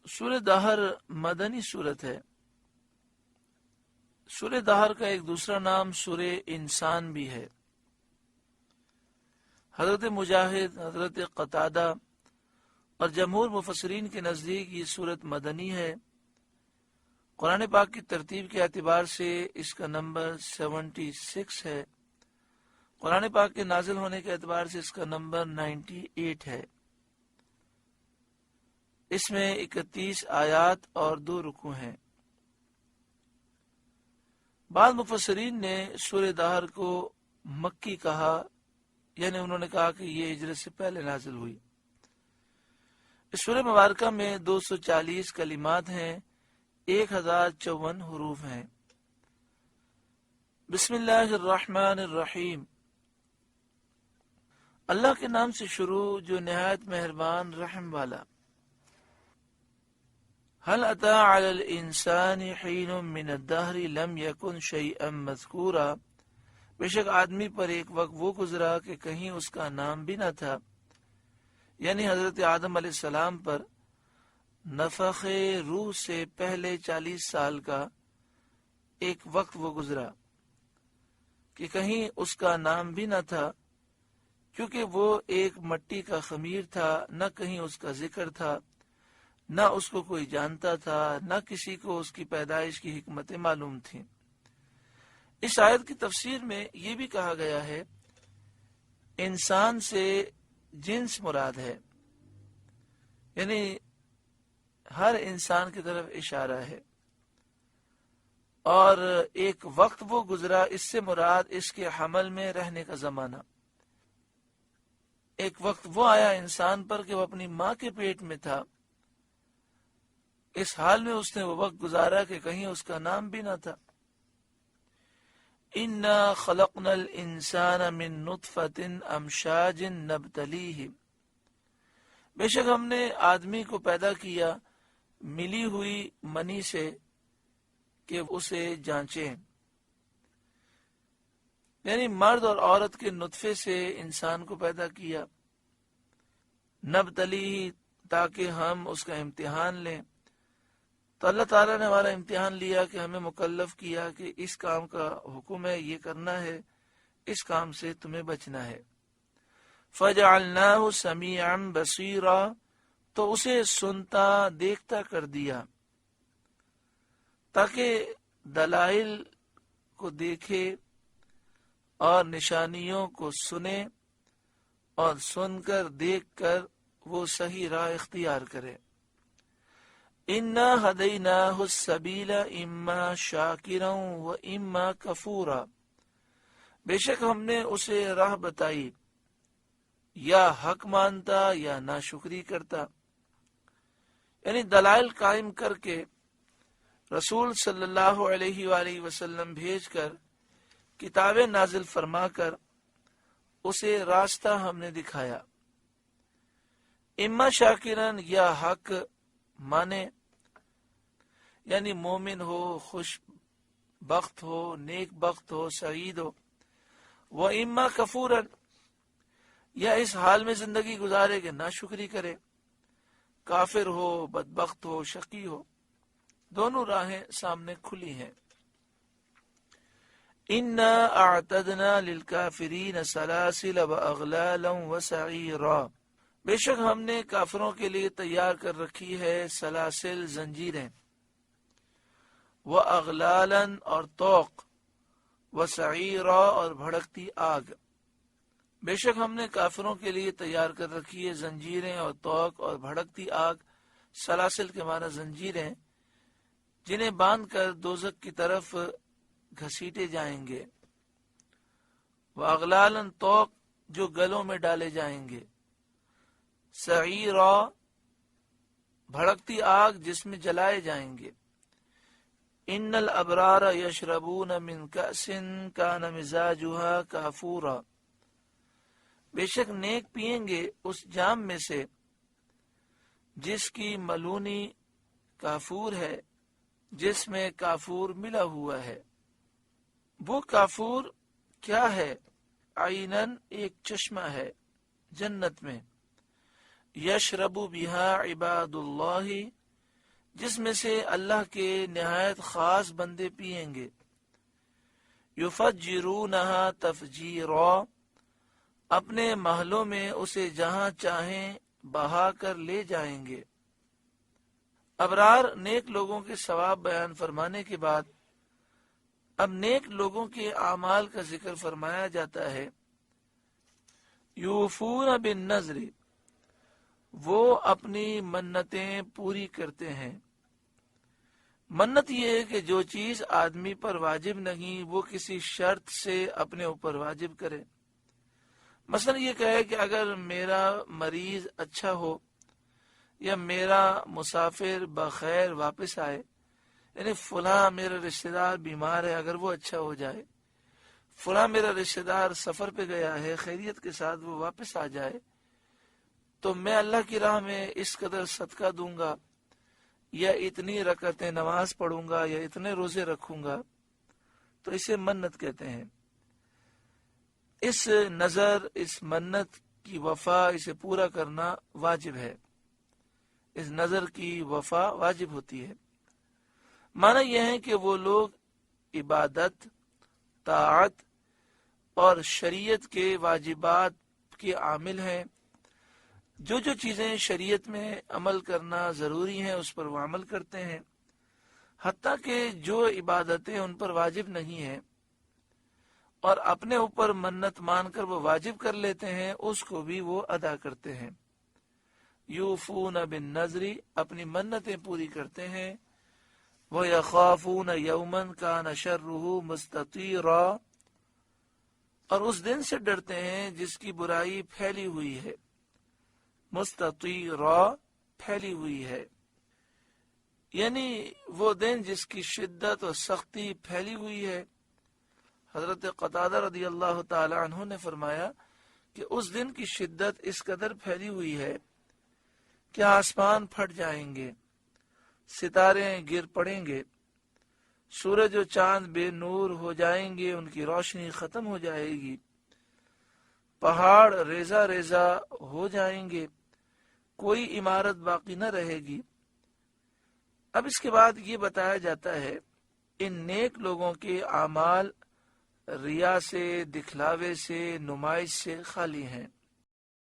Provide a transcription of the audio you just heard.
سورہ دہر مدنی سورت ہے۔ سورہ دہر کا ایک دوسرا نام سورہ انسان بھی ہے۔ حضرت مجاہد، حضرت قتادہ اور جمہور مفسرین کے نزدیک یہ سورت مدنی ہے۔ قرآن پاک کی ترتیب کے اعتبار سے اس کا نمبر 76 ہے۔ قرآن پاک کے نازل ہونے کے اعتبار سے اس کا نمبر 98 ہے۔ اس میں 31 آیات اور 2 رکوع ہیں۔ بعض مفسرین نے سورہ دہر کو مکی کہا، یعنی انہوں نے کہا کہ یہ ہجرت سے پہلے نازل ہوئی۔ اس سورہ مبارکہ میں 240 کلمات ہیں، 1054 حروف ہیں۔ بسم اللہ الرحمن الرحیم۔ اللہ کے نام سے شروع جو نہایت مہربان رحم والا۔ هل اتى على الانسان حين من الدهر لم يكن شيئا مذكورا، بے شک آدمی پر ایک وقت وہ گزرا کہ کہیں اس کا نام بھی نہ تھا، یعنی حضرت آدم علیہ السلام پر نفخ روح سے پہلے 40 سال کا ایک وقت وہ گزرا کہ کہیں اس کا نام بھی نہ تھا، کیونکہ وہ ایک مٹی کا خمیر تھا، نہ کہیں اس کا ذکر تھا، نہ اس کو کوئی جانتا تھا، نہ کسی کو اس کی پیدائش کی حکمتیں معلوم تھیں۔ اس آیت کی تفسیر میں یہ بھی کہا گیا ہے انسان سے جنس مراد ہے، یعنی ہر انسان کی طرف اشارہ ہے، اور ایک وقت وہ گزرا، اس سے مراد اس کے حمل میں رہنے کا زمانہ۔ ایک وقت وہ آیا انسان پر کہ وہ اپنی ماں کے پیٹ میں تھا، اس حال میں اس نے وہ وقت گزارا کہ کہیں اس کا نام بھی نہ تھا۔ اِنَّا خَلَقْنَا الْإِنسَانَ مِن نُطْفَةٍ أَمْشَاجٍ نَبْتَلِيهِ، بے شک ہم نے آدمی کو پیدا کیا ملی ہوئی منی سے کہ اسے جانچیں، یعنی مرد اور عورت کے نطفے سے انسان کو پیدا کیا، نبتلیہ، تاکہ ہم اس کا امتحان لیں۔ تو اللہ تعالیٰ نے ہمارا امتحان لیا کہ ہمیں مکلف کیا کہ اس کام کا حکم ہے، یہ کرنا ہے، اس کام سے تمہیں بچنا ہے۔ فَجَعَلْنَاهُ سَمِيعًا بَصِيرًا، تو اسے سنتا دیکھتا کر دیا تاکہ دلائل کو دیکھے اور نشانیوں کو سنے، اور سن کر دیکھ کر وہ صحیح راہ اختیار کرے۔ اِنَّا هَدَيْنَاهُ السَّبِيلَ إِمَّا شَاكِرًا وَإِمَّا كَفُورًا، بے شک ہم نے اسے راہ بتائی، یا حق مانتا یا ناشکری کرتا، یعنی دلائل قائم کر کے رسول صلی اللہ علیہ وآلہ وسلم بھیج کر، کتابیں نازل فرما کر اسے راستہ ہم نے دکھایا۔ اما شاکرن، یا حق مانے، یعنی مومن ہو، خوش بخت ہو، نیک بخت ہو، سعید ہو، وہ اما کفورن، یا اس حال میں زندگی گزارے کہ ناشکری کرے، کافر ہو، بدبخت ہو، شقی ہو، دونوں راہیں سامنے کھلی ہیں۔ اِنَّا أَعْتَدْنَا لِلْكَافِرِينَ سَلَاسِلَ وَأَغْلَالًا وَسَعِيرًا، بے شک ہم نے کافروں کے لیے تیار کر رکھی ہے سلاسل، زنجیریں، وَأَغْلَالًا اور طوق، وَسَعِيرًا اور بھڑکتی آگ، بے شک ہم نے کافروں کے لیے تیار کر رکھی ہے زنجیریں اور طوق اور بھڑکتی آگ۔ سلاسل کے معنی زنجیریں، جنہیں باندھ کر دوزخ کی طرف گھسیٹے جائیں گے، وَأَغْلَالًا طوق، جو گلوں میں ڈالے جائیں گے، سعیرا، بھڑکتی آگ جس میں جلائے جائیں گے۔ ان الابرار یشربون من کأس کان مزاجها کافورا، بے شک نیک پیئیں گے اس جام میں سے جس کی ملونی کافور ہے، جس میں کافور ملا ہوا ہے۔ وہ کافور کیا ہے؟ عینن، ایک چشمہ ہے جنت میں، یشرب بہا عباد اللہ، جس میں سے اللہ کے نہایت خاص بندے پئیں گے. یفجرونہا تفجیرا، اپنے محلوں میں اسے جہاں چاہیں بہا کر لے جائیں گے. ابرار نیک لوگوں کے ثواب بیان فرمانے کے بعد اب نیک لوگوں کے اعمال کا ذکر فرمایا جاتا ہے. یوفون بالنذر، وہ اپنی منتیں پوری کرتے ہیں. منت یہ ہے کہ جو چیز آدمی پر واجب نہیں وہ کسی شرط سے اپنے اوپر واجب کرے. مثلا یہ کہے کہ اگر میرا مریض اچھا ہو یا میرا مسافر بخیر واپس آئے، یعنی فلاں میرا رشتہ دار بیمار ہے اگر وہ اچھا ہو جائے، فلاں میرا رشتہ دار سفر پہ گیا ہے خیریت کے ساتھ وہ واپس آ جائے، تو میں اللہ کی راہ میں اس قدر صدقہ دوں گا یا اتنی رکعتیں نماز پڑھوں گا یا اتنے روزے رکھوں گا. تو اسے منت کہتے ہیں. اس نظر، اس منت کی وفا، اسے پورا کرنا واجب ہے. اس نظر کی وفا واجب ہوتی ہے. معنی یہ ہے کہ وہ لوگ عبادت، طاعت اور شریعت کے واجبات کے عامل ہیں. جو جو چیزیں شریعت میں عمل کرنا ضروری ہیں اس پر وہ عمل کرتے ہیں، حتیٰ کہ جو عبادتیں ان پر واجب نہیں ہیں اور اپنے اوپر منت مان کر وہ واجب کر لیتے ہیں اس کو بھی وہ ادا کرتے ہیں. یوفون بالنذر، اپنی منتیں پوری کرتے ہیں. وَيَخَافُونَ يَوْمًا كَانَ شَرُّهُ مُسْتَطِيرًا، اور اس دن سے ڈرتے ہیں جس کی برائی پھیلی ہوئی ہے. مستطیرا، پھیلی ہوئی ہے، یعنی وہ دن جس کی شدت اور سختی پھیلی ہوئی ہے. حضرت قتادہ رضی اللہ تعالی عنہ نے فرمایا کہ اس دن کی شدت اس قدر پھیلی ہوئی ہے کہ آسمان پھٹ جائیں گے، ستارے گر پڑیں گے، سورج و چاند بے نور ہو جائیں گے، ان کی روشنی ختم ہو جائے گی، پہاڑ ریزہ ریزہ ہو جائیں گے، کوئی عمارت باقی نہ رہے گی. اب اس کے بعد یہ بتایا جاتا ہے ان نیک لوگوں کے اعمال ریا سے، دکھلاوے سے، نمائش سے خالی ہیں.